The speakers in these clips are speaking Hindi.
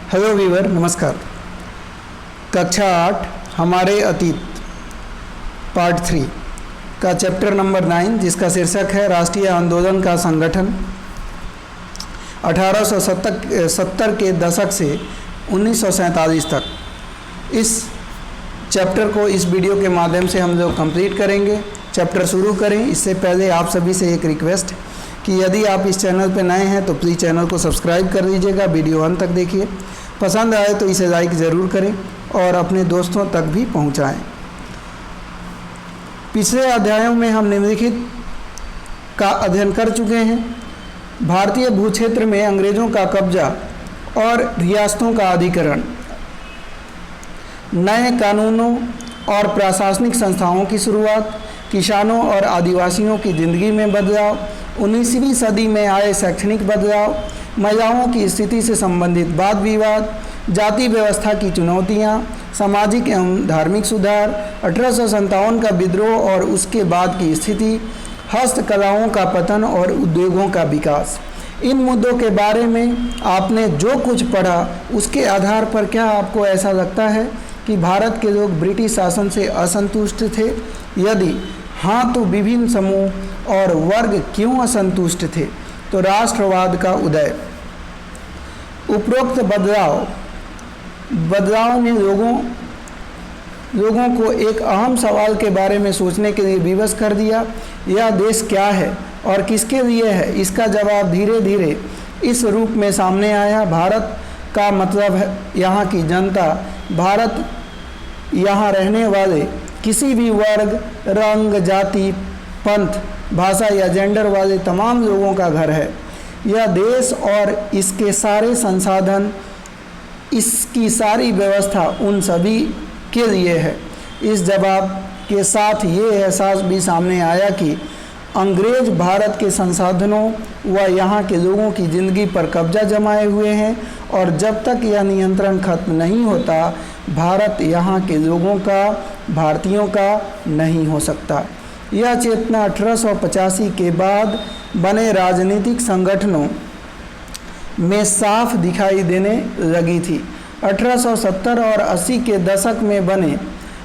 हेलो वीवर, नमस्कार। कक्षा 8 हमारे अतीत पार्ट 3 का चैप्टर नंबर 9, जिसका शीर्षक है राष्ट्रीय आंदोलन का संगठन 1870 के दशक से 1947 तक। इस चैप्टर को इस वीडियो के माध्यम से हम लोग कंप्लीट करेंगे। चैप्टर शुरू करें इससे पहले आप सभी से एक रिक्वेस्ट कि यदि आप इस चैनल पर नए हैं तो प्लीज़ चैनल को सब्सक्राइब कर दीजिएगा, वीडियो अंत तक देखिए। पसंद आए तो इसे लाइक ज़रूर करें और अपने दोस्तों तक भी पहुंचाएं। पिछले अध्यायों में हम निम्नलिखित का अध्ययन कर चुके हैं। भारतीय भूक्षेत्र में अंग्रेज़ों का कब्जा और रियासतों का अधिकरण, नए कानूनों और प्रशासनिक संस्थाओं की शुरुआत, किसानों और आदिवासियों की ज़िंदगी में बदलाव, 19वीं सदी में आए शैक्षणिक बदलाव, महिलाओं की स्थिति से संबंधित वाद विवाद, जाति व्यवस्था की चुनौतियां, सामाजिक एवं धार्मिक सुधार, 1857 का विद्रोह और उसके बाद की स्थिति, हस्तकलाओं का पतन और उद्योगों का विकास। इन मुद्दों के बारे में आपने जो कुछ पढ़ा उसके आधार पर क्या आपको ऐसा लगता है कि भारत के लोग ब्रिटिश शासन से असंतुष्ट थे? यदि हाँ, तो विभिन्न समूह और वर्ग क्यों असंतुष्ट थे? तो राष्ट्रवाद का उदय। उपरोक्त बदलाव ने लोगों को एक अहम सवाल के बारे में सोचने के लिए विवश कर दिया। यह देश क्या है और किसके लिए है? इसका जवाब धीरे धीरे इस रूप में सामने आया। भारत का मतलब है यहाँ की जनता। भारत यहाँ रहने वाले किसी भी वर्ग, रंग, जाति, पंथ, भाषा या जेंडर वाले तमाम लोगों का घर है। यह देश और इसके सारे संसाधन, इसकी सारी व्यवस्था उन सभी के लिए है। इस जवाब के साथ ये एहसास भी सामने आया कि अंग्रेज भारत के संसाधनों व यहाँ के लोगों की ज़िंदगी पर कब्जा जमाए हुए हैं और जब तक यह नियंत्रण खत्म नहीं होता, भारत यहाँ के लोगों का, भारतीयों का नहीं हो सकता। यह चेतना 1885 के बाद बने राजनीतिक संगठनों में साफ दिखाई देने लगी थी। 1870 और 80 के दशक में बने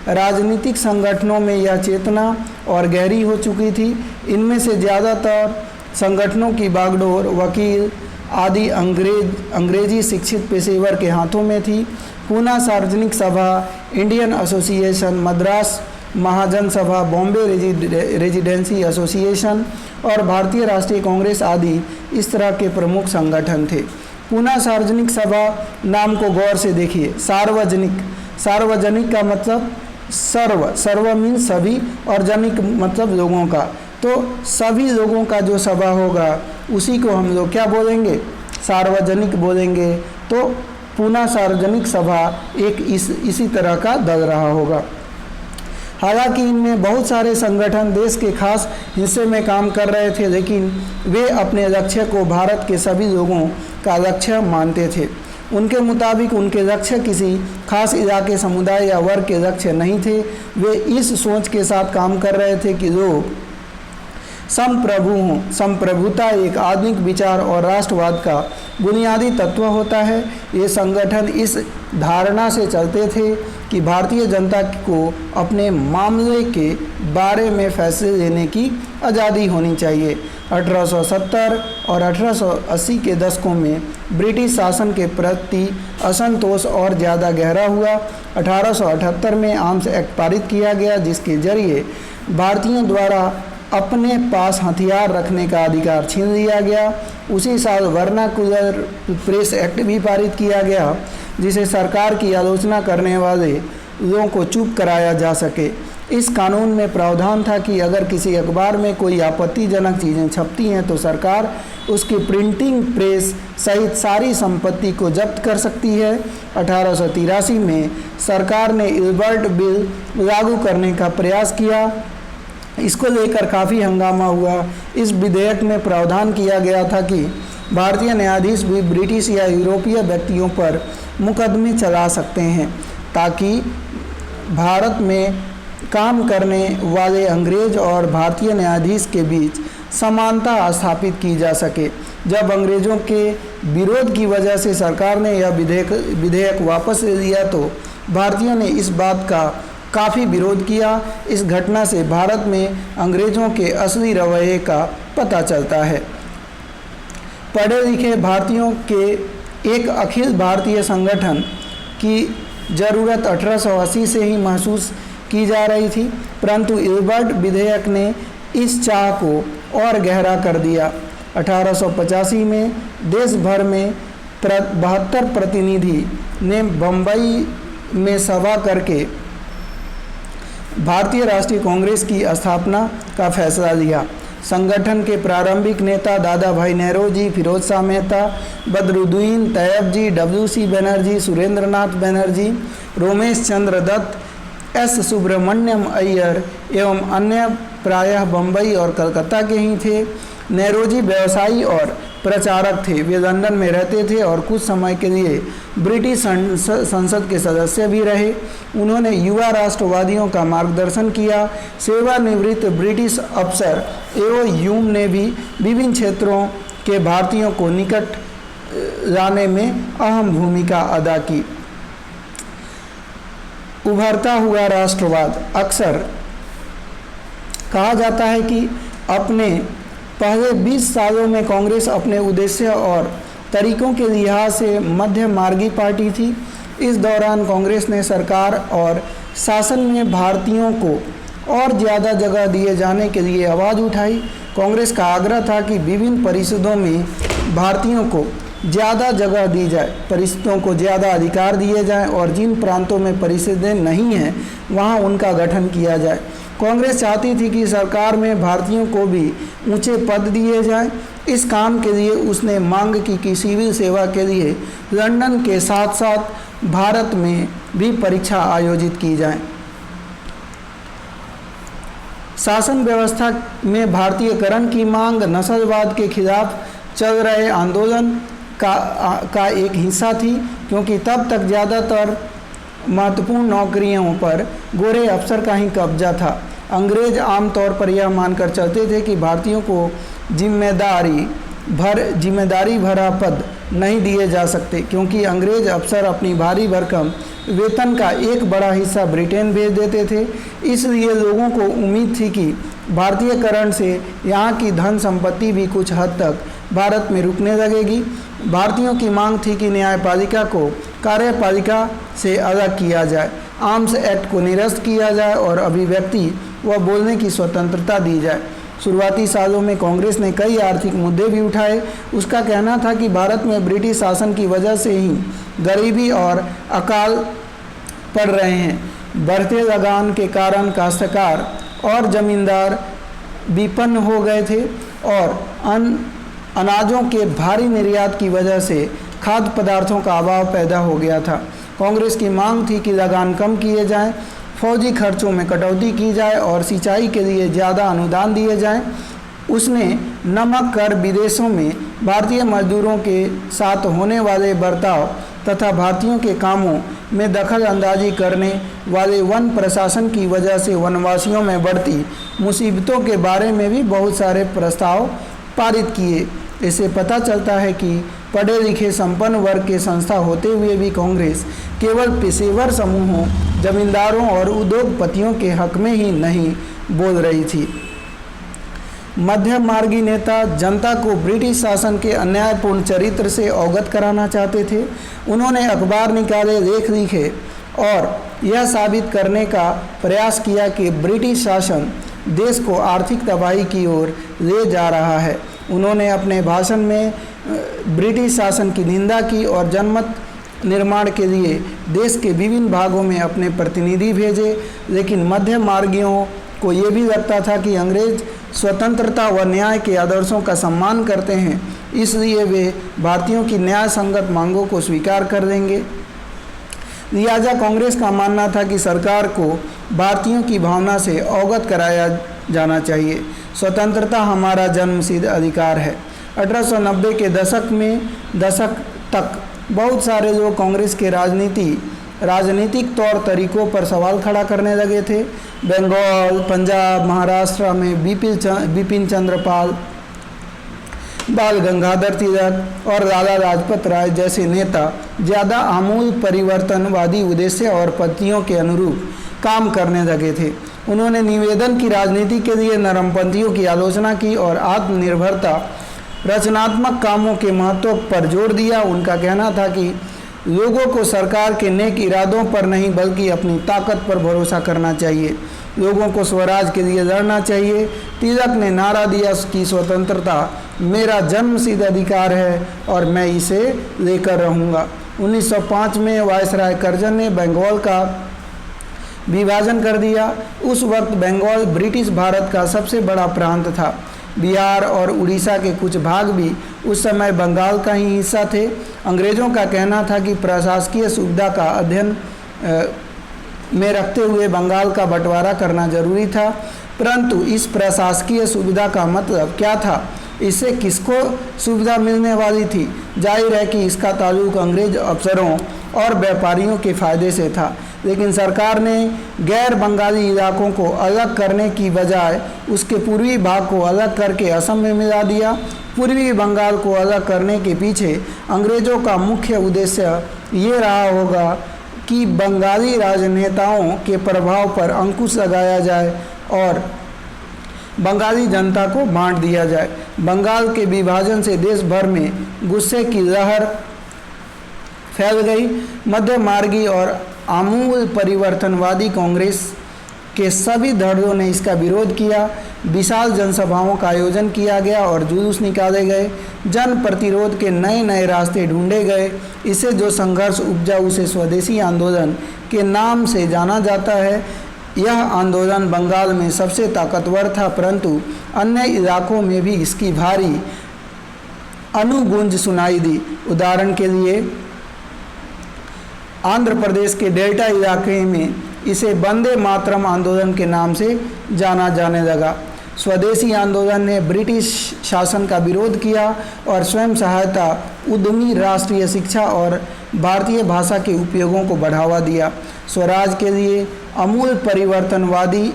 राजनीतिक संगठनों में यह चेतना और गहरी हो चुकी थी। इनमें से ज़्यादातर संगठनों की बागडोर वकील आदि अंग्रेजी शिक्षित पेशेवर के हाथों में थी। पूना सार्वजनिक सभा, इंडियन एसोसिएशन, मद्रास महाजन सभा, बॉम्बे रेजिडेंसी एसोसिएशन और भारतीय राष्ट्रीय कांग्रेस आदि इस तरह के प्रमुख संगठन थे। पूना सार्वजनिक सभा नाम को गौर से देखिए। सार्वजनिक का मतलब सर्व मीन्स सभी और जनिक मतलब लोगों का। तो सभी लोगों का जो सभा होगा उसी को हम लोग क्या बोलेंगे? सार्वजनिक बोलेंगे। तो पूना सार्वजनिक सभा एक इसी तरह का दल रहा होगा। हालांकि इनमें बहुत सारे संगठन देश के खास हिस्से में काम कर रहे थे, लेकिन वे अपने लक्ष्य को भारत के सभी लोगों का लक्ष्य मानते थे। उनके मुताबिक उनके लक्ष्य किसी खास इलाके, समुदाय या वर्ग के लक्ष्य नहीं थे। वे इस सोच के साथ काम कर रहे थे कि लोग संप्रभु हों। संप्रभुता एक आधुनिक विचार और राष्ट्रवाद का बुनियादी तत्व होता है। ये संगठन इस धारणा से चलते थे कि भारतीय जनता को अपने मामले के बारे में फैसले लेने की आज़ादी होनी चाहिए। 1870 और 1880 के दशकों में ब्रिटिश शासन के प्रति असंतोष और ज़्यादा गहरा हुआ। 1878 में आर्म्स एक्ट पारित किया गया, जिसके जरिए भारतीयों द्वारा अपने पास हथियार रखने का अधिकार छीन लिया गया। उसी साल वर्नाकुलर प्रेस एक्ट भी पारित किया गया, जिसे सरकार की आलोचना करने वाले लोगों को चुप कराया जा सके। इस कानून में प्रावधान था कि अगर किसी अखबार में कोई आपत्तिजनक चीज़ें छपती हैं तो सरकार उसकी प्रिंटिंग प्रेस सहित सारी संपत्ति को जब्त कर सकती है। 1883 में सरकार ने इल्बर्ट बिल लागू करने का प्रयास किया। इसको लेकर काफ़ी हंगामा हुआ। इस विधेयक में प्रावधान किया गया था कि भारतीय न्यायाधीश भी ब्रिटिश या यूरोपीय व्यक्तियों पर मुकदमे चला सकते हैं, ताकि भारत में काम करने वाले अंग्रेज और भारतीय न्यायाधीश के बीच समानता स्थापित की जा सके। जब अंग्रेज़ों के विरोध की वजह से सरकार ने यह विधेयक वापस ले लिया तो भारतीयों ने इस बात का काफ़ी विरोध किया। इस घटना से भारत में अंग्रेज़ों के असली रवैये का पता चलता है। पढ़े लिखे भारतीयों के एक अखिल भारतीय संगठन की ज़रूरत 1880 से ही महसूस की जा रही थी, परंतु एल्बर्ट विधेयक ने इस चाह को और गहरा कर दिया। 1885 में देश भर में 72 प्रतिनिधि ने बम्बई में सभा करके भारतीय राष्ट्रीय कांग्रेस की स्थापना का फैसला लिया। संगठन के प्रारंभिक नेता दादा भाई नेहरूजी, फिरोज शाह मेहता, बदरुद्दीन तैयब जी, WC बनर्जी, सुरेंद्र नाथ बनर्जी, रोमेश चंद्र दत्त, S सुब्रमण्यम अय्यर एवं अन्य प्रायः बम्बई और कलकत्ता के ही थे। नेहरूजी व्यवसायी और प्रचारक थे। वे लंदन में रहते थे और कुछ समय के लिए ब्रिटिश संसद के सदस्य भी रहे। उन्होंने युवा राष्ट्रवादियों का मार्गदर्शन किया। सेवानिवृत्त ब्रिटिश अफसर एवं ह्यूम ने भी विभिन्न क्षेत्रों के भारतीयों को निकट लाने में अहम भूमिका अदा की। उभरता हुआ राष्ट्रवाद। अक्सर कहा जाता है कि अपने पहले 20 सालों में कांग्रेस अपने उद्देश्य और तरीकों के लिहाज से मध्य मार्गी पार्टी थी। इस दौरान कांग्रेस ने सरकार और शासन में भारतीयों को और ज़्यादा जगह दिए जाने के लिए आवाज़ उठाई। कांग्रेस का आग्रह था कि विभिन्न परिषदों में भारतीयों को ज़्यादा जगह दी जाए, परिषदों को ज़्यादा अधिकार दिए जाएं और जिन प्रांतों में परिषदें नहीं हैं वहां उनका गठन किया जाए। कांग्रेस चाहती थी कि सरकार में भारतीयों को भी ऊंचे पद दिए जाएं। इस काम के लिए उसने मांग की कि सिविल सेवा के लिए लंदन के साथ साथ भारत में भी परीक्षा आयोजित की जाए। शासन व्यवस्था में भारतीयकरण की मांग नस्लवाद के खिलाफ चल रहे आंदोलन का एक हिस्सा थी, क्योंकि तब तक ज़्यादातर महत्वपूर्ण नौकरियों पर गोरे अफसर का ही कब्जा था। अंग्रेज आमतौर पर यह मानकर चलते थे कि भारतीयों को जिम्मेदारी भरा पद नहीं दिए जा सकते, क्योंकि अंग्रेज अफसर अपनी भारी भरकम वेतन का एक बड़ा हिस्सा ब्रिटेन भेज देते थे। इसलिए लोगों को उम्मीद थी कि भारतीयकरण से यहाँ की धन संपत्ति भी कुछ हद तक भारत में रुकने लगेगी। भारतीयों की मांग थी कि न्यायपालिका को कार्यपालिका से अलग किया जाए, आर्म्स एक्ट को निरस्त किया जाए और अभिव्यक्ति व बोलने की स्वतंत्रता दी जाए। शुरुआती सालों में कांग्रेस ने कई आर्थिक मुद्दे भी उठाए। उसका कहना था कि भारत में ब्रिटिश शासन की वजह से ही गरीबी और अकाल पड़ रहे हैं। बढ़ते लगान के कारण काश्तकार और जमींदार विपन्न हो गए थे और अनाजों के भारी निर्यात की वजह से खाद्य पदार्थों का अभाव पैदा हो गया था। कांग्रेस की मांग थी कि लगान कम किए जाएं, फौजी खर्चों में कटौती की जाए और सिंचाई के लिए ज़्यादा अनुदान दिए जाएं। उसने नमक कर, विदेशों में भारतीय मजदूरों के साथ होने वाले बर्ताव तथा भारतीयों के कामों में दखल अंदाजी करने वाले वन प्रशासन की वजह से वनवासियों में बढ़ती मुसीबतों के बारे में भी बहुत सारे प्रस्ताव पारित किए। इससे पता चलता है कि पढ़े लिखे संपन्न वर्ग के संस्था होते हुए भी कांग्रेस केवल पेशेवर समूहों, जमींदारों और उद्योगपतियों के हक में ही नहीं बोल रही थी। मध्य मार्गी नेता जनता को ब्रिटिश शासन के अन्यायपूर्ण चरित्र से अवगत कराना चाहते थे। उन्होंने अखबार निकाले, लेख लिखे और यह साबित करने का प्रयास किया कि ब्रिटिश शासन देश को आर्थिक तबाही की ओर ले जा रहा है। उन्होंने अपने भाषण में ब्रिटिश शासन की निंदा की और जनमत निर्माण के लिए देश के विभिन्न भागों में अपने प्रतिनिधि भेजे। लेकिन मध्य मार्गियों को ये भी लगता था कि अंग्रेज स्वतंत्रता व न्याय के आदर्शों का सम्मान करते हैं, इसलिए वे भारतीयों की न्याय संगत मांगों को स्वीकार कर देंगे। लिहाजा कांग्रेस का मानना था कि सरकार को भारतीयों की भावना से अवगत कराया जाना चाहिए। स्वतंत्रता हमारा जन्मसिद्ध अधिकार है। 1890 के दशक तक बहुत सारे लोग कांग्रेस के राजनीतिक तौर तरीकों पर सवाल खड़ा करने लगे थे। बंगाल, पंजाब, महाराष्ट्र में बिपिन चंद्र पाल, बाल गंगाधर तिलक और लाला लाजपत राय जैसे नेता ज़्यादा आमूल परिवर्तनवादी उद्देश्य और पद्धतियों के अनुरूप काम करने लगे थे। उन्होंने निवेदन की राजनीति के लिए नरमपंथियों की आलोचना की और आत्मनिर्भरता रचनात्मक कामों के महत्व पर जोर दिया। उनका कहना था कि लोगों को सरकार के नेक इरादों पर नहीं बल्कि अपनी ताकत पर भरोसा करना चाहिए। लोगों को स्वराज के लिए लड़ना चाहिए। तिलक ने नारा दिया कि स्वतंत्रता मेरा जन्मसिद्ध अधिकार है और मैं इसे लेकर रहूँगा। 1905 में वायसराय कर्जन ने बंगाल का विभाजन कर दिया। उस वक्त बंगाल ब्रिटिश भारत का सबसे बड़ा प्रांत था। बिहार और उड़ीसा के कुछ भाग भी उस समय बंगाल का ही हिस्सा थे। अंग्रेज़ों का कहना था कि प्रशासकीय सुविधा का अध्ययन में रखते हुए बंगाल का बंटवारा करना जरूरी था, परंतु इस प्रशासकीय सुविधा का मतलब क्या था, इससे किसको सुविधा मिलने वाली थी? जाहिर है कि इसका ताल्लुक अंग्रेज अफसरों और व्यापारियों के फायदे से था। लेकिन सरकार ने गैर बंगाली इलाकों को अलग करने की बजाय उसके पूर्वी भाग को अलग करके असम में मिला दिया। पूर्वी बंगाल को अलग करने के पीछे अंग्रेज़ों का मुख्य उद्देश्य ये रहा होगा कि बंगाली राजनेताओं के प्रभाव पर अंकुश लगाया जाए और बंगाली जनता को बांट दिया जाए। बंगाल के विभाजन से देश भर में गुस्से की लहर फैल गई। मध्य मार्गी और आमूल परिवर्तनवादी कांग्रेस के सभी धड़ों ने इसका विरोध किया। विशाल जनसभाओं का आयोजन किया गया और जुलूस निकाले गए। जन प्रतिरोध के नए नए रास्ते ढूंढे गए। इससे जो संघर्ष उपजा उसे स्वदेशी आंदोलन के नाम से जाना जाता है। यह आंदोलन बंगाल में सबसे ताकतवर था, परंतु अन्य इलाकों में भी इसकी भारी अनुगूंज सुनाई दी। उदाहरण के लिए आंध्र प्रदेश के डेल्टा इलाके में इसे वंदे मातरम आंदोलन के नाम से जाना जाने लगा। स्वदेशी आंदोलन ने ब्रिटिश शासन का विरोध किया और स्वयं सहायता, उद्यमी, राष्ट्रीय शिक्षा और भारतीय भाषा के उपयोगों को बढ़ावा दिया। स्वराज के लिए आमूल परिवर्तनवादी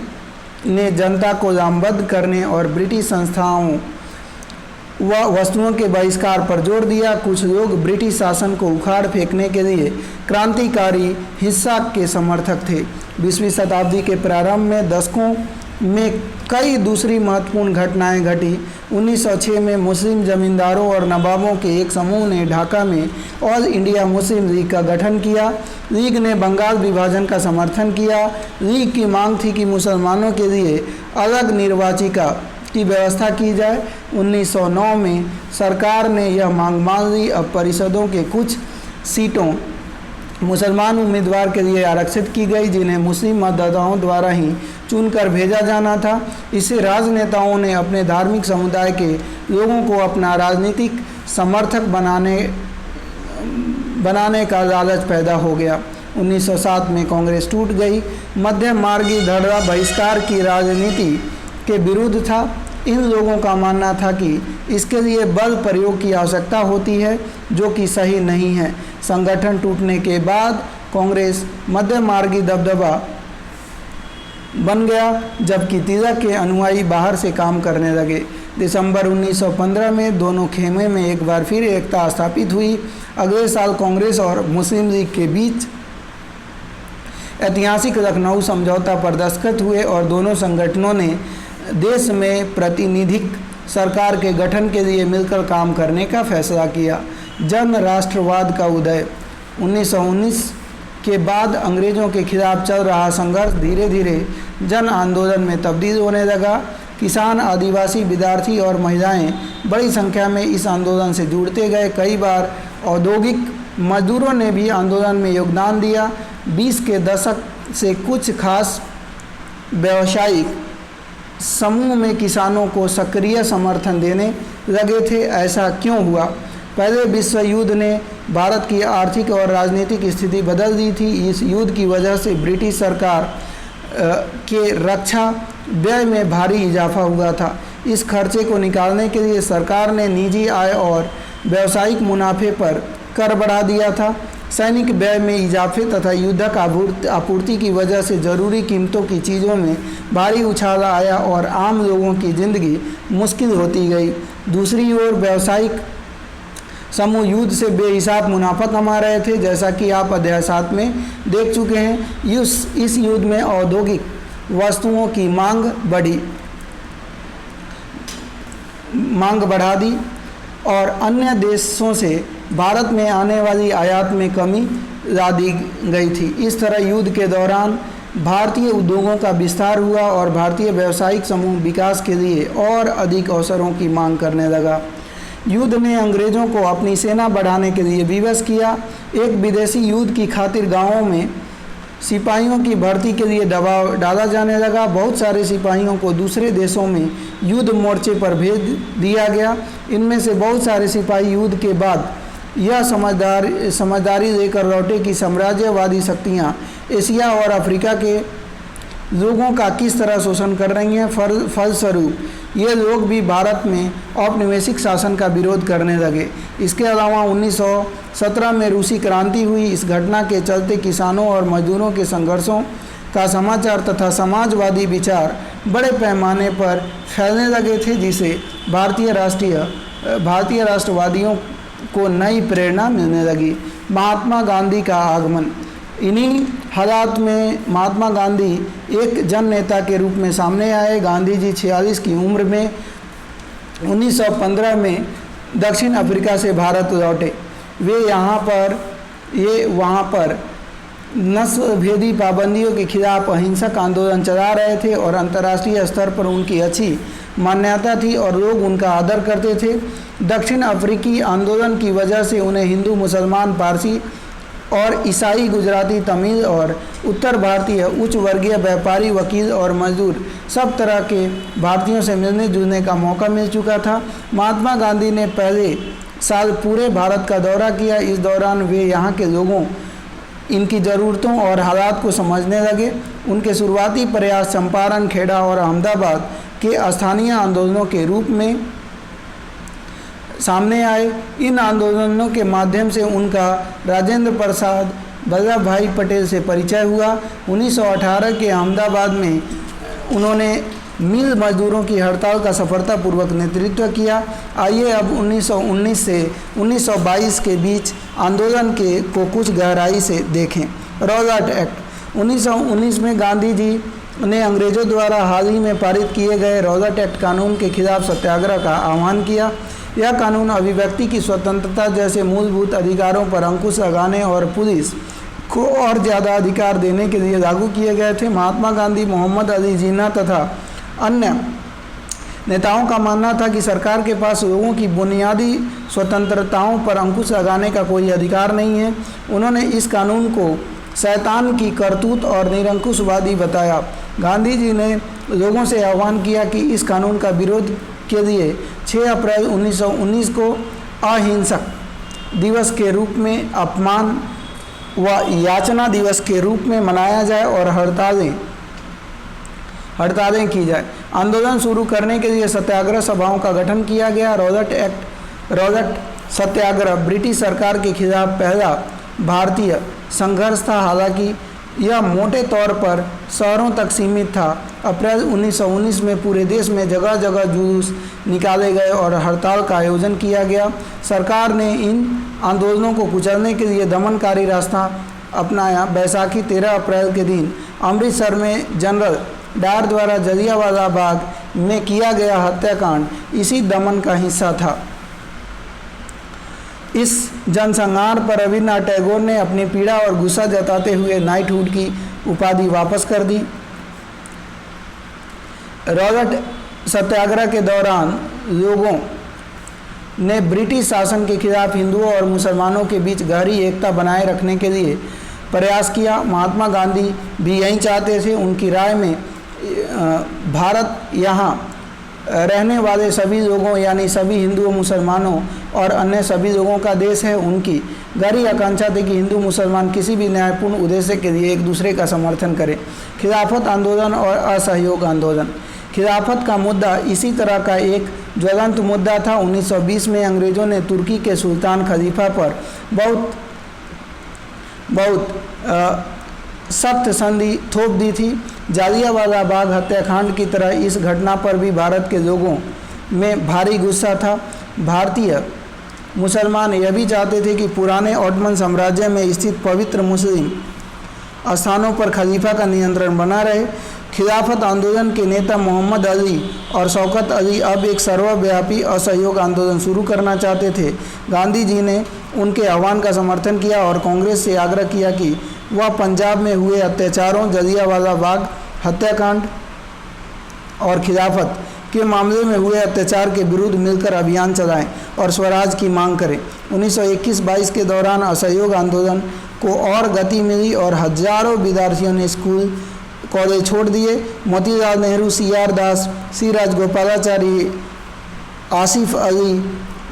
ने जनता को लामबद्ध करने और ब्रिटिश संस्थाओं व वस्तुओं के बहिष्कार पर जोर दिया। कुछ लोग ब्रिटिश शासन को उखाड़ फेंकने के लिए क्रांतिकारी हिंसा के समर्थक थे। 20वीं शताब्दी के प्रारंभ में दशकों में कई दूसरी महत्वपूर्ण घटनाएं घटी। 1906 में मुस्लिम जमींदारों और नवाबों के एक समूह ने ढाका में ऑल इंडिया मुस्लिम लीग का गठन किया। लीग ने बंगाल विभाजन का समर्थन किया। लीग की मांग थी कि मुसलमानों के लिए अलग निर्वाचिका की व्यवस्था की जाए। 1909 में सरकार ने यह मांग मान ली। अब परिषदों के कुछ सीटों मुसलमान उम्मीदवार के लिए आरक्षित की गई, जिन्हें मुस्लिम मतदाताओं द्वारा ही चुनकर भेजा जाना था। इससे राजनेताओं ने अपने धार्मिक समुदाय के लोगों को अपना राजनीतिक समर्थक बनाने का लालच पैदा हो गया। 1907 में कांग्रेस टूट गई। मध्य मार्गी धड़ा बहिष्कार की राजनीति के विरुद्ध था। इन लोगों का मानना था कि इसके लिए बल प्रयोग की आवश्यकता होती है, जो कि सही नहीं है। संगठन टूटने के बाद कांग्रेस मध्य मार्गी दबदबा बन गया, जबकि तिलक के अनुयायी बाहर से काम करने लगे। दिसंबर 1915 में दोनों खेमे में एक बार फिर एकता स्थापित हुई। अगले साल कांग्रेस और मुस्लिम लीग के बीच ऐतिहासिक लखनऊ समझौता पर दस्तखत हुए और दोनों संगठनों ने देश में प्रातिनिधिक सरकार के गठन के लिए मिलकर काम करने का फैसला किया। जन राष्ट्रवाद का उदय 1919 के बाद अंग्रेज़ों के खिलाफ चल रहा संघर्ष धीरे धीरे जन आंदोलन में तब्दील होने लगा। किसान, आदिवासी, विद्यार्थी और महिलाएं बड़ी संख्या में इस आंदोलन से जुड़ते गए। कई बार औद्योगिक मजदूरों ने भी आंदोलन में योगदान दिया। 20 के दशक से कुछ खास व्यावसायिक समूह में किसानों को सक्रिय समर्थन देने लगे थे। ऐसा क्यों हुआ? पहले विश्व युद्ध ने भारत की आर्थिक और राजनीतिक स्थिति बदल दी थी। इस युद्ध की वजह से ब्रिटिश सरकार के रक्षा व्यय में भारी इजाफा हुआ था। इस खर्चे को निकालने के लिए सरकार ने निजी आय और व्यावसायिक मुनाफे पर कर बढ़ा दिया था। सैनिक व्यय में इजाफे तथा युद्धक आपूर्ति की वजह से ज़रूरी कीमतों की चीज़ों में भारी उछाल आया और आम लोगों की ज़िंदगी मुश्किल होती गई। दूसरी ओर व्यावसायिक समूह युद्ध से बेहिसाब मुनाफा कमा रहे थे, जैसा कि आप अध्याय 7 में देख चुके हैं। इस युद्ध में औद्योगिक वस्तुओं की मांग बढ़ा दी और अन्य देशों से भारत में आने वाली आयात में कमी ला दी गई थी। इस तरह युद्ध के दौरान भारतीय उद्योगों का विस्तार हुआ और भारतीय व्यावसायिक समूह विकास के लिए और अधिक अवसरों की मांग करने लगा। युद्ध ने अंग्रेज़ों को अपनी सेना बढ़ाने के लिए विवश किया। एक विदेशी युद्ध की खातिर गांवों में सिपाहियों की भर्ती के लिए दबाव डाला जाने लगा। बहुत सारे सिपाहियों को दूसरे देशों में युद्ध मोर्चे पर भेज दिया गया। इनमें से बहुत सारे सिपाही युद्ध के बाद यह समझदारी लेकर लौटे कि साम्राज्यवादी शक्तियाँ एशिया और अफ्रीका के लोगों का किस तरह शोषण कर रही हैं। फलस्वरूप ये लोग भी भारत में औपनिवेशिक शासन का विरोध करने लगे। इसके अलावा 1917 में रूसी क्रांति हुई। इस घटना के चलते किसानों और मजदूरों के संघर्षों का समाचार तथा समाजवादी विचार बड़े पैमाने पर फैलने लगे थे, जिसे भारतीय राष्ट्रवादियों को नई प्रेरणा मिलने लगी। महात्मा गांधी का आगमन। इन्हीं हालात में महात्मा गांधी एक जन नेता के रूप में सामने आए। गांधी जी 46 की उम्र में 1915 में दक्षिण अफ्रीका से भारत लौटे। वे वहाँ पर नस्लभेदी पाबंदियों के खिलाफ अहिंसक आंदोलन चला रहे थे और अंतर्राष्ट्रीय स्तर पर उनकी अच्छी मान्यता थी और लोग उनका आदर करते थे। दक्षिण अफ्रीकी आंदोलन की वजह से उन्हें हिंदू, मुसलमान, पारसी और ईसाई, गुजराती, तमिल और उत्तर भारतीय उच्च वर्गीय व्यापारी, वकील और मजदूर सब तरह के भारतीयों से मिलने जुलने का मौका मिल चुका था। महात्मा गांधी ने पहले साल पूरे भारत का दौरा किया। इस दौरान वे यहाँ के लोगों, इनकी ज़रूरतों और हालात को समझने लगे। उनके शुरुआती प्रयास चंपारण, खेड़ा और अहमदाबाद के स्थानीय आंदोलनों के रूप में सामने आए। इन आंदोलनों के माध्यम से उनका राजेंद्र प्रसाद वल्लभ भाई पटेल से परिचय हुआ। 1918 के अहमदाबाद में उन्होंने मिल मजदूरों की हड़ताल का सफलतापूर्वक नेतृत्व किया। आइए अब 1919 से 1922 के बीच आंदोलन को कुछ गहराई से देखें। Robert act. 1919 में गांधी जी ने अंग्रेज़ों द्वारा हाल ही में पारित किए गए रॉबर्ट एक्ट कानून के खिलाफ सत्याग्रह का आह्वान किया। यह कानून अभिव्यक्ति की स्वतंत्रता जैसे मूलभूत अधिकारों पर अंकुश लगाने और पुलिस को और ज़्यादा अधिकार देने के लिए लागू किए गए थे। महात्मा गांधी, मोहम्मद अली जिन्ना तथा अन्य नेताओं का मानना था कि सरकार के पास लोगों की बुनियादी स्वतंत्रताओं पर अंकुश लगाने का कोई अधिकार नहीं है। उन्होंने इस कानून को शैतान की करतूत और निरंकुशवादी बताया। गांधी जी ने लोगों से आह्वान किया कि इस कानून का विरोध के लिए 6 अप्रैल 1919 को अहिंसक दिवस के रूप में, अपमान व याचना दिवस के रूप में मनाया जाए और हड़तालें की जाए। आंदोलन शुरू करने के लिए सत्याग्रह सभाओं का गठन किया गया। रॉबर्ट सत्याग्रह ब्रिटिश सरकार के खिलाफ पहला भारतीय संघर्ष था। हालांकि यह मोटे तौर पर शहरों तक सीमित था। अप्रैल 1919 में पूरे देश में जगह जगह जुलूस निकाले गए और हड़ताल का आयोजन किया गया। सरकार ने इन आंदोलनों को कुचलने के लिए दमनकारी रास्ता अपनाया। बैसाखी 13 अप्रैल के दिन अमृतसर में जनरल डायर द्वारा जलियांवाला बाग में किया गया हत्याकांड इसी दमन का हिस्सा था। इस जनसंहार पर रविन्द्रनाथ टैगोर ने अपनी पीड़ा और गुस्सा जताते हुए नाइटहुड की उपाधि वापस कर दी। रॉबर्ट सत्याग्रह के दौरान लोगों ने ब्रिटिश शासन के खिलाफ हिंदुओं और मुसलमानों के बीच गहरी एकता बनाए रखने के लिए प्रयास किया। महात्मा गांधी भी यही चाहते थे। उनकी राय में भारत यहाँ रहने वाले सभी लोगों यानी सभी हिंदुओं, मुसलमानों और अन्य सभी लोगों का देश है। उनकी गहरी आकांक्षा थी कि हिंदू मुसलमान किसी भी न्यायपूर्ण उद्देश्य के लिए एक दूसरे का समर्थन करें। खिलाफत आंदोलन और असहयोग आंदोलन। खिलाफत का मुद्दा इसी तरह का एक ज्वलंत मुद्दा था। 1920 में अंग्रेज़ों ने तुर्की के सुल्तान खलीफा पर बहुत बहुत सख्त संधि थोप दी थी। जालियांवाला बाग हत्याकांड की तरह इस घटना पर भी भारत के लोगों में भारी गुस्सा था। भारतीय मुसलमान यह भी चाहते थे कि पुराने ऑटोमन साम्राज्य में स्थित पवित्र मुस्लिम स्थानों पर खलीफा का नियंत्रण बना रहे। खिलाफत आंदोलन के नेता मोहम्मद अली और शौकत अली अब एक सर्वव्यापी असहयोग आंदोलन शुरू करना चाहते थे। गांधी जी ने उनके आह्वान का समर्थन किया और कांग्रेस से आग्रह किया कि वह पंजाब में हुए अत्याचारों, जलियांवाला बाग हत्याकांड और खिलाफत के मामले में हुए अत्याचार के विरुद्ध मिलकर अभियान चलाएं और स्वराज की मांग करें। 1921-22 के दौरान असहयोग आंदोलन को और गति मिली और हजारों विद्यार्थियों ने स्कूल कॉलेज छोड़ दिए। मोतीलाल नेहरू, CR दास, C राजगोपालाचारी, आसिफ अली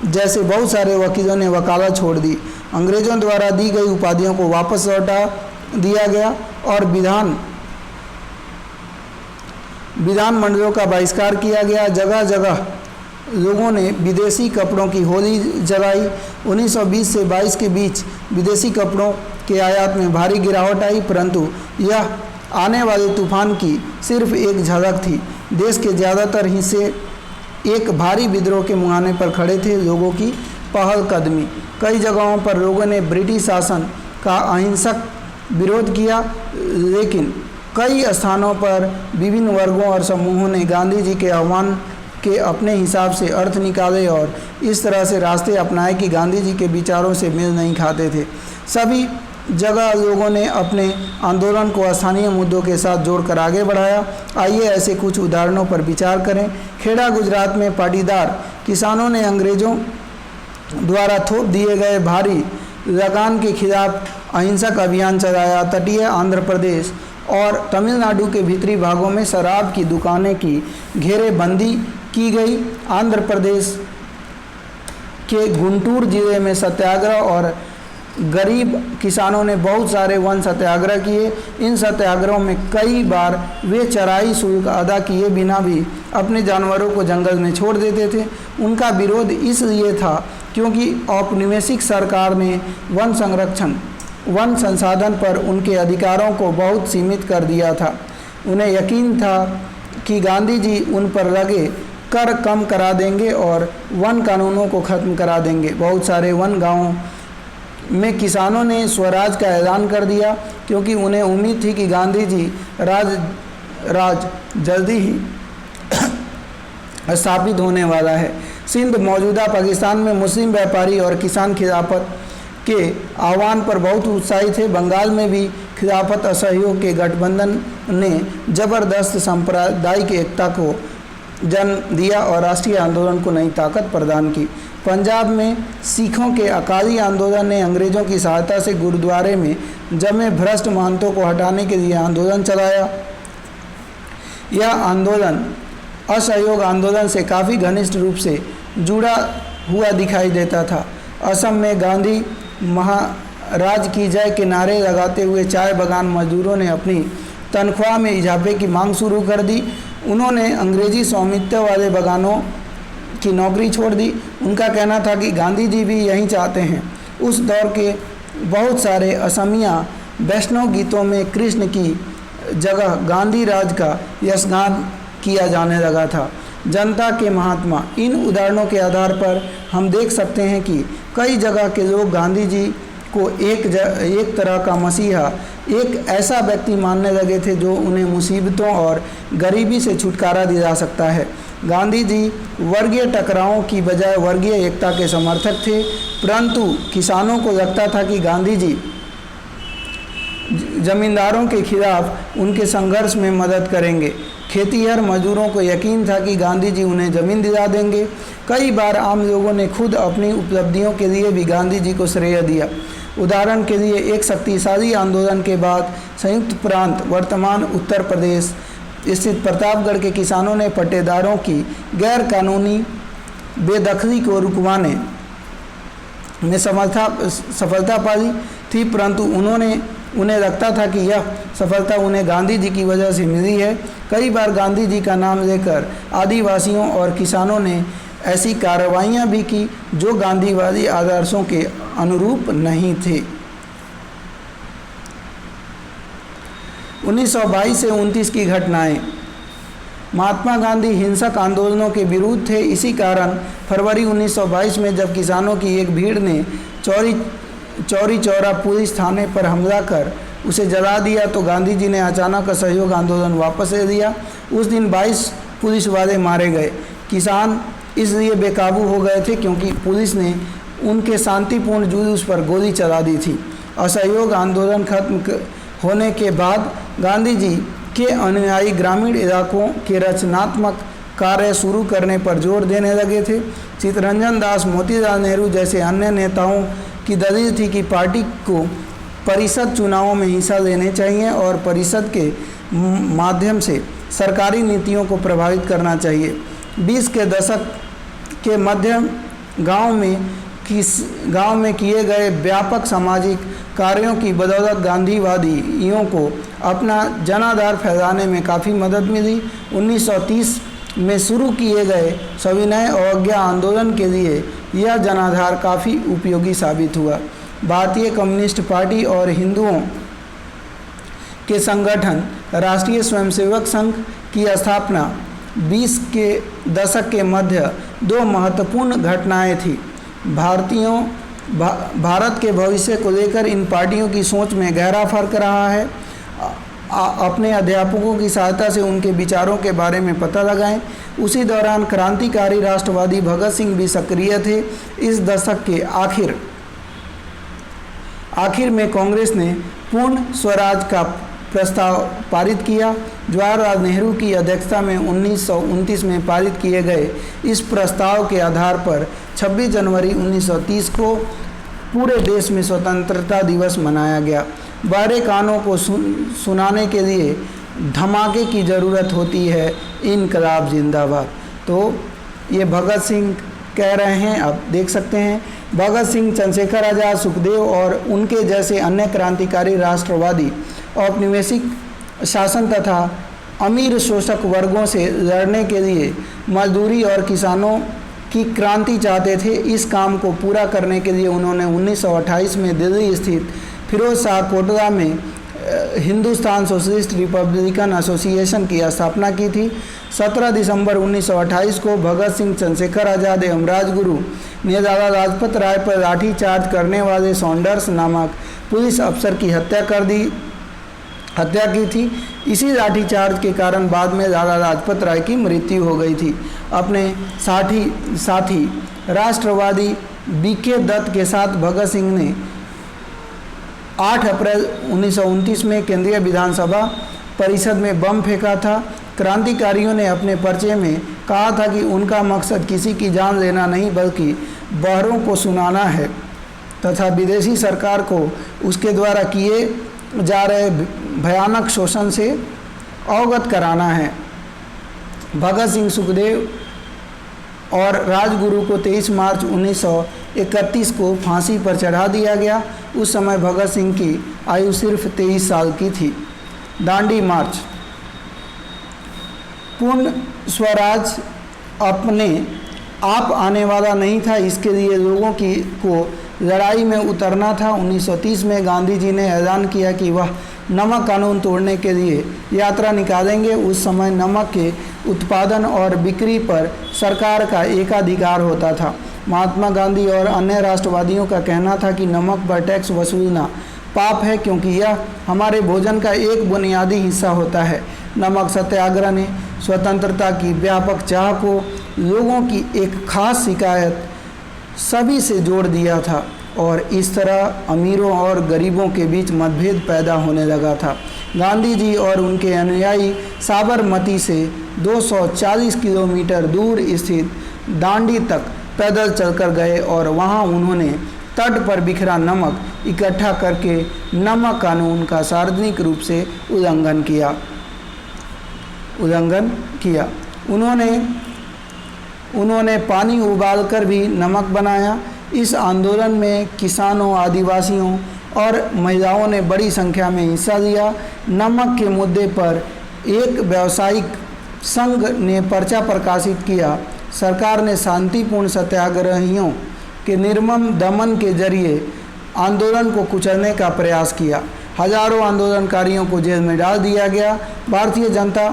जैसे बहुत सारे वकीलों ने वकालत छोड़ दी। अंग्रेजों द्वारा दी गई उपाधियों को वापस लौटा दिया गया और विधान मंडलों का बहिष्कार किया गया। जगह जगह लोगों ने विदेशी कपड़ों की होली जलाई। 1920 से 22 के बीच विदेशी कपड़ों के आयात में भारी गिरावट आई, परंतु यह आने वाले तूफान की सिर्फ एक झलक थी। देश के ज़्यादातर हिस्से एक भारी विद्रोह के मुहाने पर खड़े थे। लोगों की पहलकदमी। कई जगहों पर लोगों ने ब्रिटिश शासन का अहिंसक विरोध किया, लेकिन कई स्थानों पर विभिन्न वर्गों और समूहों ने गांधी जी के आह्वान के अपने हिसाब से अर्थ निकाले और इस तरह से रास्ते अपनाए कि गांधी जी के विचारों से मेल नहीं खाते थे। सभी जगह लोगों ने अपने आंदोलन को स्थानीय मुद्दों के साथ जोड़कर आगे बढ़ाया। आइए ऐसे कुछ उदाहरणों पर विचार करें। खेड़ा गुजरात में पाटीदार किसानों ने अंग्रेजों द्वारा थोप दिए गए भारी लगान के खिलाफ अहिंसक अभियान चलाया। तटीय आंध्र प्रदेश और तमिलनाडु के भीतरी भागों में शराब की दुकानें की घेरेबंदी की गई। आंध्र प्रदेश के गुंटूर जिले में सत्याग्रह और गरीब किसानों ने बहुत सारे वन सत्याग्रह किए। इन सत्याग्रहों में कई बार वे चराई शुल्क अदा किए बिना भी अपने जानवरों को जंगल में छोड़ देते थे। उनका विरोध इसलिए था क्योंकि औपनिवेशिक सरकार ने वन संरक्षण, वन संसाधन पर उनके अधिकारों को बहुत सीमित कर दिया था। उन्हें यकीन था कि गांधी जी उन पर लगे कर कम करा देंगे और वन कानूनों को ख़त्म करा देंगे। बहुत सारे वन गांवों में किसानों ने स्वराज का ऐलान कर दिया क्योंकि उन्हें उम्मीद थी कि गांधी जी राज जल्दी ही स्थापित होने वाला है। सिंध मौजूदा पाकिस्तान में मुस्लिम व्यापारी और किसान खिलाफत के आह्वान पर बहुत उत्साहित थे। बंगाल में भी खिलाफत असहयोग के गठबंधन ने जबरदस्त सांप्रदायिक एकता को जन्म दिया और राष्ट्रीय आंदोलन को नई ताकत प्रदान की। पंजाब में सिखों के अकाली आंदोलन ने अंग्रेजों की सहायता से गुरुद्वारे में जमे भ्रष्ट महंतों को हटाने के लिए आंदोलन चलाया। यह आंदोलन असहयोग आंदोलन से काफ़ी घनिष्ठ रूप से जुड़ा हुआ दिखाई देता था। असम में गांधी महाराज की जय के नारे लगाते हुए चाय बागान मजदूरों ने अपनी तनख्वाह में इजाफे की मांग शुरू कर दी। उन्होंने अंग्रेजी स्वामित्व वाले बागानों की नौकरी छोड़ दी। उनका कहना था कि गांधी जी भी यही चाहते हैं। उस दौर के बहुत सारे असमिया वैष्णव गीतों में कृष्ण की जगह गांधी राज का यशगान किया जाने लगा था। जनता के महात्मा। इन उदाहरणों के आधार पर हम देख सकते हैं कि कई जगह के लोग गांधी जी को एक तरह का मसीहा, एक ऐसा व्यक्ति मानने लगे थे जो उन्हें मुसीबतों और गरीबी से छुटकारा दिला सकता है। गांधी जी वर्गीय टकरावों की बजाय वर्गीय एकता के समर्थक थे, परंतु किसानों को लगता था कि गांधी जी जमींदारों के खिलाफ उनके संघर्ष में मदद करेंगे। खेतीहर मजदूरों को यकीन था कि गांधी जी उन्हें ज़मीन दिला देंगे। कई बार आम लोगों ने खुद अपनी उपलब्धियों के लिए भी गांधी जी को श्रेय दिया। उदाहरण के लिए एक शक्तिशाली आंदोलन के बाद संयुक्त प्रांत वर्तमान उत्तर प्रदेश स्थित प्रतापगढ़ के किसानों ने पट्टेदारों की गैर कानूनी बेदखली को रुकवाने में सफलता पाई थी, परंतु उन्हें लगता था कि यह सफलता उन्हें गांधी जी की वजह से मिली है। कई बार गांधी जी का नाम लेकर आदिवासियों और किसानों ने ऐसी कार्रवाइयाँ भी की जो गांधीवादी आदर्शों के अनुरूप नहीं थे। 1922 से 29 की घटनाएं। महात्मा गांधी हिंसक आंदोलनों के विरुद्ध थे। इसी कारण फरवरी 1922 में जब किसानों की एक भीड़ ने चौरी चौरा पुलिस थाने पर हमला कर उसे जला दिया तो गांधी जी ने अचानक असहयोग आंदोलन वापस ले लिया। उस दिन 22 पुलिस वाले मारे गए। किसान इसलिए बेकाबू हो गए थे क्योंकि पुलिस ने उनके शांतिपूर्ण जुलूस पर गोली चला दी थी। असहयोग आंदोलन खत्म होने के बाद गांधी जी के अनुयायी ग्रामीण इलाकों के रचनात्मक कार्य शुरू करने पर जोर देने लगे थे। चित्तरंजन दास, मोतीलाल नेहरू जैसे अन्य नेताओं की दलील थी कि पार्टी को परिषद चुनावों में हिस्सा लेने चाहिए और परिषद के माध्यम से सरकारी नीतियों को प्रभावित करना चाहिए। 20 के दशक के मध्य गांव में किए गए व्यापक सामाजिक कार्यों की बदौलत गांधीवादियों को अपना जनाधार फैलाने में काफ़ी मदद मिली। 1930 में शुरू किए गए सविनय अवज्ञा आंदोलन के लिए यह जनाधार काफ़ी उपयोगी साबित हुआ। भारतीय कम्युनिस्ट पार्टी और हिंदुओं के संगठन राष्ट्रीय स्वयंसेवक संघ की स्थापना 20 के दशक के मध्य दो महत्वपूर्ण घटनाएं थी। भारत के भविष्य को लेकर इन पार्टियों की सोच में गहरा फर्क रहा है। अपने अध्यापकों की सहायता से उनके विचारों के बारे में पता लगाएं। उसी दौरान क्रांतिकारी राष्ट्रवादी भगत सिंह भी सक्रिय थे। इस दशक के आखिर में कांग्रेस ने पूर्ण स्वराज का प्रस्ताव पारित किया। जवाहरलाल नेहरू की अध्यक्षता में 1929 में पारित किए गए इस प्रस्ताव के आधार पर 26 जनवरी 1930 को पूरे देश में स्वतंत्रता दिवस मनाया गया। बहरे कानों को सुनाने के लिए धमाके की ज़रूरत होती है, इनकलाब जिंदाबाद। तो ये भगत सिंह कह रहे हैं, आप देख सकते हैं। भगत सिंह, चंद्रशेखर आज़ाद, सुखदेव और उनके जैसे अन्य क्रांतिकारी राष्ट्रवादी औपनिवेशिक शासन तथा अमीर शोषक वर्गों से लड़ने के लिए मजदूरी और किसानों की क्रांति चाहते थे। इस काम को पूरा करने के लिए उन्होंने 1928 में दिल्ली स्थित फिरोज शाह कोटला में हिंदुस्तान सोशलिस्ट रिपब्लिकन एसोसिएशन की स्थापना की थी। 17 दिसंबर 1928 को भगत सिंह, चंद्रशेखर आज़ाद एवं राजगुरु ने लाला लाजपत राय पर लाठीचार्ज करने वाले सॉन्डर्स नामक पुलिस अफसर की हत्या की थी। इसी लाठीचार्ज के कारण बाद में लाला लाजपत राय की मृत्यु हो गई थी। अपने साथी राष्ट्रवादी बीके दत्त के साथ भगत सिंह ने 8 अप्रैल 1929 में केंद्रीय विधानसभा परिषद में बम फेंका था। क्रांतिकारियों ने अपने पर्चे में कहा था कि उनका मकसद किसी की जान लेना नहीं बल्कि बहरों को सुनाना है तथा विदेशी सरकार को उसके द्वारा किए जा रहे भयानक शोषण से अवगत कराना है। भगत सिंह, सुखदेव और राजगुरु को 23 मार्च 1931 को फांसी पर चढ़ा दिया गया। उस समय भगत सिंह की आयु सिर्फ 23 साल की थी। दांडी मार्च। पूर्ण स्वराज अपने आप आने वाला नहीं था, इसके लिए लोगों को लड़ाई में उतरना था। 1930 में गांधी जी ने ऐलान किया कि वह नमक कानून तोड़ने के लिए यात्रा निकालेंगे। उस समय नमक के उत्पादन और बिक्री पर सरकार का एकाधिकार होता था। महात्मा गांधी और अन्य राष्ट्रवादियों का कहना था कि नमक पर टैक्स वसूलना पाप है क्योंकि यह हमारे भोजन का एक बुनियादी हिस्सा होता है। नमक सत्याग्रह ने स्वतंत्रता की व्यापक चाह को लोगों की एक खास शिकायत सभी से जोड़ दिया था और इस तरह अमीरों और गरीबों के बीच मतभेद पैदा होने लगा था। गांधी जी और उनके अनुयायी साबरमती से 240 किलोमीटर दूर स्थित दांडी तक पैदल चलकर गए और वहां उन्होंने तट पर बिखरा नमक इकट्ठा करके नमक कानून का सार्वजनिक रूप से उल्लंघन किया। उन्होंने पानी उबालकर भी नमक बनाया। इस आंदोलन में किसानों, आदिवासियों और महिलाओं ने बड़ी संख्या में हिस्सा लिया। नमक के मुद्दे पर एक व्यावसायिक संघ ने पर्चा प्रकाशित किया। सरकार ने शांतिपूर्ण सत्याग्रहियों के निर्मम दमन के जरिए आंदोलन को कुचलने का प्रयास किया। हजारों आंदोलनकारियों को जेल में डाल दिया गया। भारतीय जनता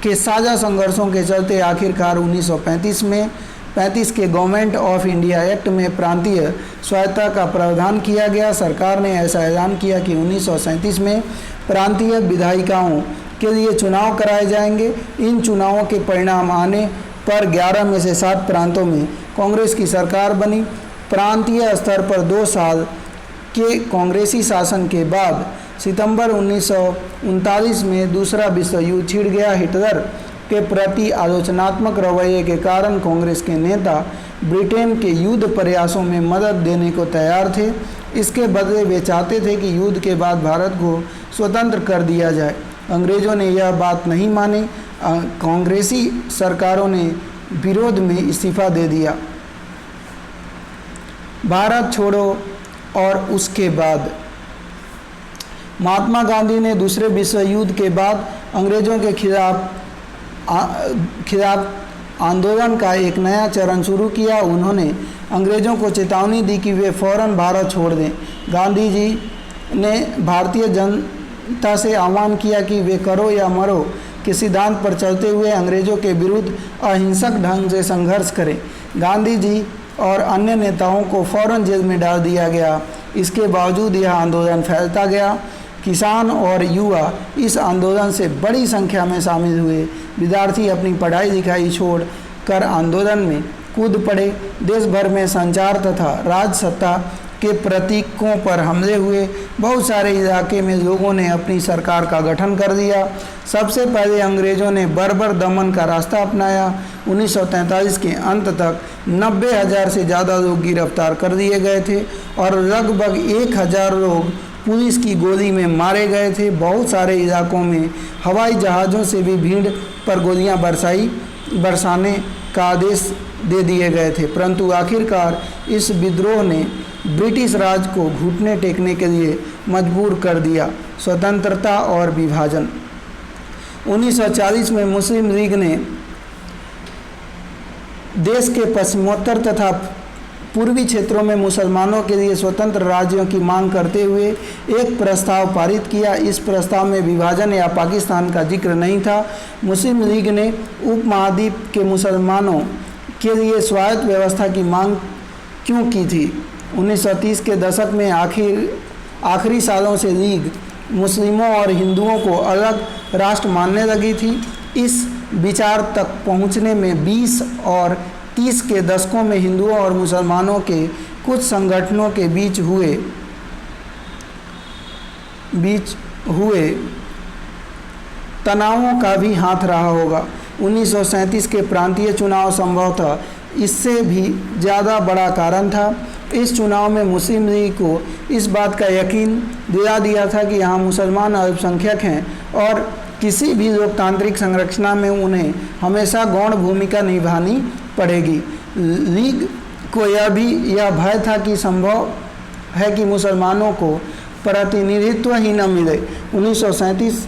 के साझा संघर्षों के चलते आखिरकार 1935 में 35 के गवर्नमेंट ऑफ इंडिया एक्ट में प्रांतीय स्वायत्तता का प्रावधान किया गया। सरकार ने ऐसा ऐलान किया कि 1937 में प्रांतीय विधायिकाओं के लिए चुनाव कराए जाएंगे। इन चुनावों के परिणाम आने पर 11 में से 7 प्रांतों में कांग्रेस की सरकार बनी। प्रांतीय स्तर पर 2 साल के कांग्रेसी शासन के बाद सितंबर 1939 में दूसरा विश्व युद्ध छिड़ गया। हिटलर के प्रति आलोचनात्मक रवैये के कारण कांग्रेस के नेता ब्रिटेन के युद्ध प्रयासों में मदद देने को तैयार थे। इसके बदले वे चाहते थे कि युद्ध के बाद भारत को स्वतंत्र कर दिया जाए। अंग्रेज़ों ने यह बात नहीं मानी। कांग्रेसी सरकारों ने विरोध में इस्तीफा दे दिया। भारत छोड़ो और उसके बाद महात्मा गांधी ने दूसरे विश्व युद्ध के बाद अंग्रेज़ों के खिलाफ आंदोलन का एक नया चरण शुरू किया। उन्होंने अंग्रेज़ों को चेतावनी दी कि वे फौरन भारत छोड़ दें। गांधी जी ने भारतीय जनता से आह्वान किया कि वे करो या मरो के सिद्धांत पर चलते हुए अंग्रेज़ों के विरुद्ध अहिंसक ढंग से संघर्ष करें। गांधी जी और अन्य नेताओं को फौरन जेल में डाल दिया गया। इसके बावजूद यह आंदोलन फैलता गया। किसान और युवा इस आंदोलन से बड़ी संख्या में शामिल हुए। विद्यार्थी अपनी पढ़ाई लिखाई छोड़ कर आंदोलन में कूद पड़े। देश भर में संचार तथा राजसत्ता के प्रतीकों पर हमले हुए। बहुत सारे इलाके में लोगों ने अपनी सरकार का गठन कर दिया। सबसे पहले अंग्रेज़ों ने बर्बर दमन का रास्ता अपनाया। 1943 के अंत तक 90,000 से ज़्यादा लोग गिरफ्तार कर दिए गए थे और लगभग 1,000 लोग पुलिस की गोली में मारे गए थे। बहुत सारे इलाकों में हवाई जहाज़ों से भी भीड़ पर गोलियां बरसाने का आदेश दे दिए गए थे। परंतु आखिरकार इस विद्रोह ने ब्रिटिश राज को घुटने टेकने के लिए मजबूर कर दिया। स्वतंत्रता और विभाजन। 1940 में मुस्लिम लीग ने देश के पश्चिमोत्तर तथा पूर्वी क्षेत्रों में मुसलमानों के लिए स्वतंत्र राज्यों की मांग करते हुए एक प्रस्ताव पारित किया। इस प्रस्ताव में विभाजन या पाकिस्तान का जिक्र नहीं था। मुस्लिम लीग ने उपमहाद्वीप के मुसलमानों के लिए स्वायत्त व्यवस्था की मांग क्यों की थी? 1930 के दशक में आखिरी सालों से लीग मुस्लिमों और हिंदुओं को अलग राष्ट्र मानने लगी थी। इस विचार तक पहुंचने में 20 और 30 के दशकों में हिंदुओं और मुसलमानों के कुछ संगठनों के बीच हुए तनावों का भी हाथ रहा होगा। 1937 के प्रांतीय चुनाव संभवतः इससे भी ज़्यादा बड़ा कारण था। इस चुनाव में मुस्लिम लीग को इस बात का यकीन दिला दिया था कि यहाँ मुसलमान अल्पसंख्यक हैं और किसी भी लोकतांत्रिक संरचना में उन्हें हमेशा गौण भूमिका निभानी पड़ेगी। लीग को यह भय था कि संभव है कि मुसलमानों को प्रतिनिधित्व ही न मिले। 1937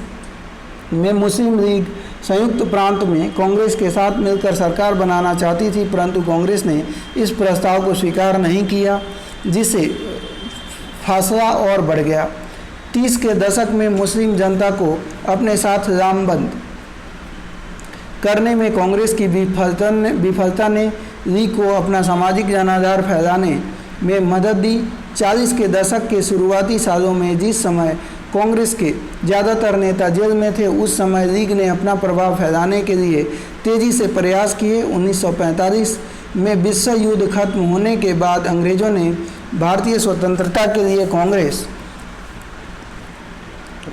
में मुस्लिम लीग संयुक्त प्रांत में कांग्रेस के साथ मिलकर सरकार बनाना चाहती थी, परंतु कांग्रेस ने इस प्रस्ताव को स्वीकार नहीं किया, जिससे फासला और बढ़ गया। 30 के दशक में मुस्लिम जनता को अपने साथ लामबंद करने में कांग्रेस की विफलता ने लीग को अपना सामाजिक जनाधार फैलाने में मदद दी। 40 के दशक के शुरुआती सालों में जिस समय कांग्रेस के ज़्यादातर नेता जेल में थे, उस समय लीग ने अपना प्रभाव फैलाने के लिए तेज़ी से प्रयास किए। 1945 में विश्व युद्ध खत्म होने के बाद अंग्रेज़ों ने भारतीय स्वतंत्रता के लिए कांग्रेस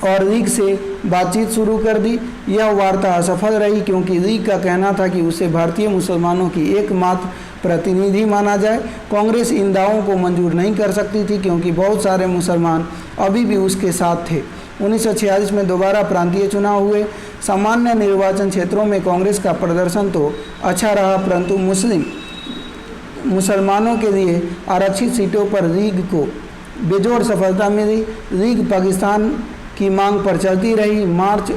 और लीग से बातचीत शुरू कर दी। यह वार्ता असफल रही क्योंकि लीग का कहना था कि उसे भारतीय मुसलमानों की एकमात्र प्रतिनिधि माना जाए। कांग्रेस इन दावों को मंजूर नहीं कर सकती थी क्योंकि बहुत सारे मुसलमान अभी भी उसके साथ थे। 1946 में दोबारा प्रांतीय चुनाव हुए। सामान्य निर्वाचन क्षेत्रों में कांग्रेस का प्रदर्शन तो अच्छा रहा, परंतु मुसलमानों के लिए आरक्षित सीटों पर लीग को बेजोड़ सफलता मिली। लीग पाकिस्तान की मांग पर चलती रही। मार्च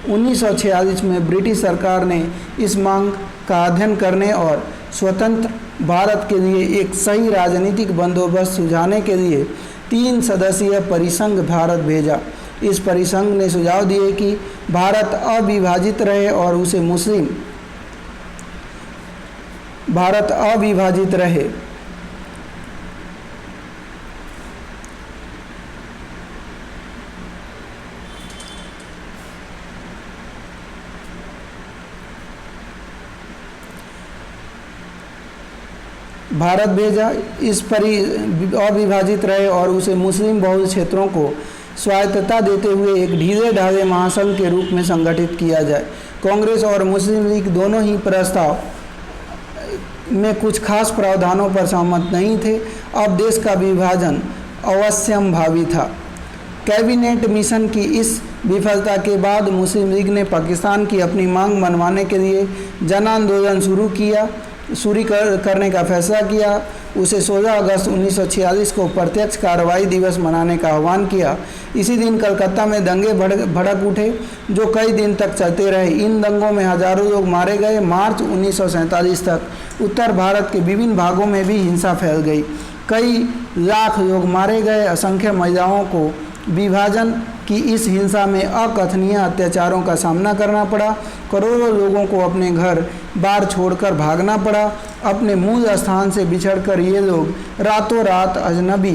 1946 में ब्रिटिश सरकार ने इस मांग का अध्ययन करने और स्वतंत्र भारत के लिए एक सही राजनीतिक बंदोबस्त सुझाने के लिए 3 सदस्यीय परिसंघ भारत भेजा। इस परिसंघ ने सुझाव दिए कि भारत अविभाजित रहे और उसे भारत अविभाजित रहे। भारत भेजा, इस अविभाजित रहे और उसे मुस्लिम बहुल क्षेत्रों को स्वायत्तता देते हुए एक ढीले ढाले महासंघ के रूप में संगठित किया जाए। कांग्रेस और मुस्लिम लीग दोनों ही प्रस्ताव में कुछ खास प्रावधानों पर सहमत नहीं थे। अब देश का विभाजन अवश्यंभावी था। कैबिनेट मिशन की इस विफलता के बाद मुस्लिम लीग ने पाकिस्तान की अपनी मांग मनवाने के लिए जन आंदोलन शुरू करने का फैसला किया। उसे 16 अगस्त 1946 को प्रत्यक्ष कार्रवाई दिवस मनाने का आह्वान किया। इसी दिन कलकत्ता में दंगे भड़क उठे जो कई दिन तक चलते रहे। इन दंगों में हजारों लोग मारे गए। मार्च 1947 तक उत्तर भारत के विभिन्न भागों में भी हिंसा फैल गई। कई लाख लोग मारे गए। असंख्य महिलाओं को विभाजन की इस हिंसा में अकथनीय अत्याचारों का सामना करना पड़ा। करोड़ों लोगों को अपने घर बार छोड़कर भागना पड़ा। अपने मूल स्थान से बिछड़कर ये लोग रातों रात अजनबी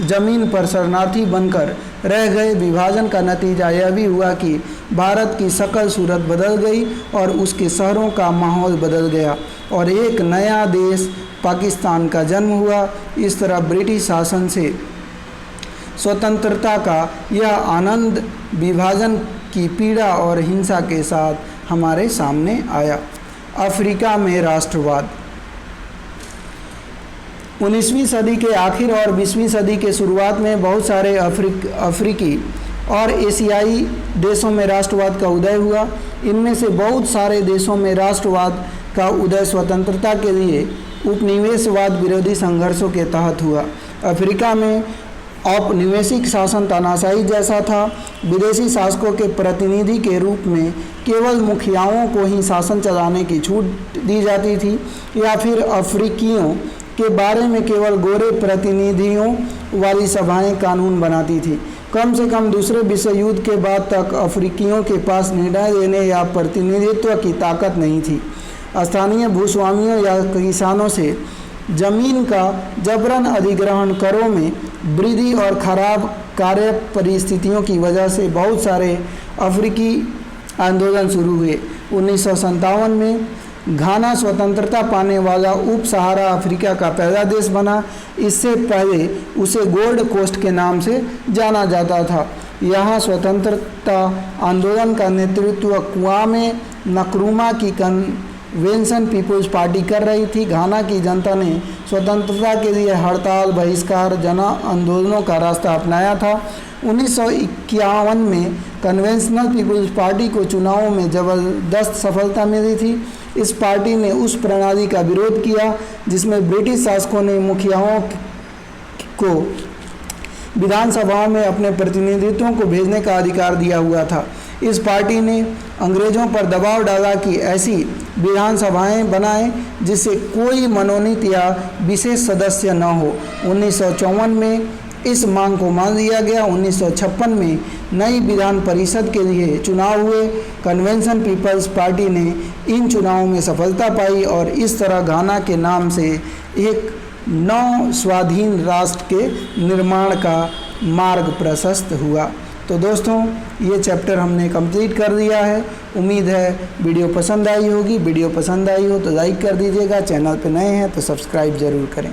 जमीन पर शरणार्थी बनकर रह गए। विभाजन का नतीजा यह भी हुआ कि भारत की शकल सूरत बदल गई और उसके शहरों का माहौल बदल गया और एक नया देश पाकिस्तान का जन्म हुआ। इस तरह ब्रिटिश शासन से स्वतंत्रता का यह आनंद विभाजन की पीड़ा और हिंसा के साथ हमारे सामने आया। अफ्रीका में राष्ट्रवाद। 19वीं सदी के आखिर और 20वीं सदी के शुरुआत में बहुत सारे अफ्रीकी और एशियाई देशों में राष्ट्रवाद का उदय हुआ। इनमें से बहुत सारे देशों में राष्ट्रवाद का उदय स्वतंत्रता के लिए उपनिवेशवाद विरोधी संघर्षों के तहत हुआ। अफ्रीका में औपनिवेशिक शासन तानाशाही जैसा था। विदेशी शासकों के प्रतिनिधि के रूप में केवल मुखियाओं को ही शासन चलाने की छूट दी जाती थी या फिर अफ्रीकियों के बारे में केवल गोरे प्रतिनिधियों वाली सभाएं कानून बनाती थी। कम से कम दूसरे विश्व युद्ध के बाद तक अफ्रीकियों के पास निर्णय लेने या प्रतिनिधित्व की ताकत नहीं थी। स्थानीय भूस्वामियों या किसानों से जमीन का जबरन अधिग्रहण, करों में वृद्धि और खराब कार्य परिस्थितियों की वजह से बहुत सारे अफ्रीकी आंदोलन शुरू हुए। 1957 में घाना स्वतंत्रता पाने वाला उप सहारा अफ्रीका का पहला देश बना। इससे पहले उसे गोल्ड कोस्ट के नाम से जाना जाता था। यहाँ स्वतंत्रता आंदोलन का नेतृत्व क्वामे नक्रुमा की कन्वेंशन पीपुल्स पार्टी कर रही थी। घाना की जनता ने स्वतंत्रता के लिए हड़ताल, बहिष्कार, जन आंदोलनों का रास्ता अपनाया था। 1951 में कन्वेंशनल पीपुल्स पार्टी को चुनावों में ज़बरदस्त सफलता मिली थी। इस पार्टी ने उस प्रणाली का विरोध किया जिसमें ब्रिटिश शासकों ने मुखियाओं को विधानसभाओं में अपने प्रतिनिधित्वों को भेजने का अधिकार दिया हुआ था। इस पार्टी ने अंग्रेजों पर दबाव डाला कि ऐसी विधानसभाएं बनाएं जिससे कोई मनोनीत या विशेष सदस्य न हो। 1954 में इस मांग को मान लिया गया। 1956 में नई विधान परिषद के लिए चुनाव हुए। कन्वेंशन पीपल्स पार्टी ने इन चुनावों में सफलता पाई और इस तरह घाना के नाम से एक नव स्वाधीन राष्ट्र के निर्माण का मार्ग प्रशस्त हुआ। तो दोस्तों, ये चैप्टर हमने कंप्लीट कर दिया है। उम्मीद है वीडियो पसंद आई होगी। वीडियो पसंद आई हो तो लाइक कर दीजिएगा। चैनल पर नए हैं तो सब्सक्राइब ज़रूर करें।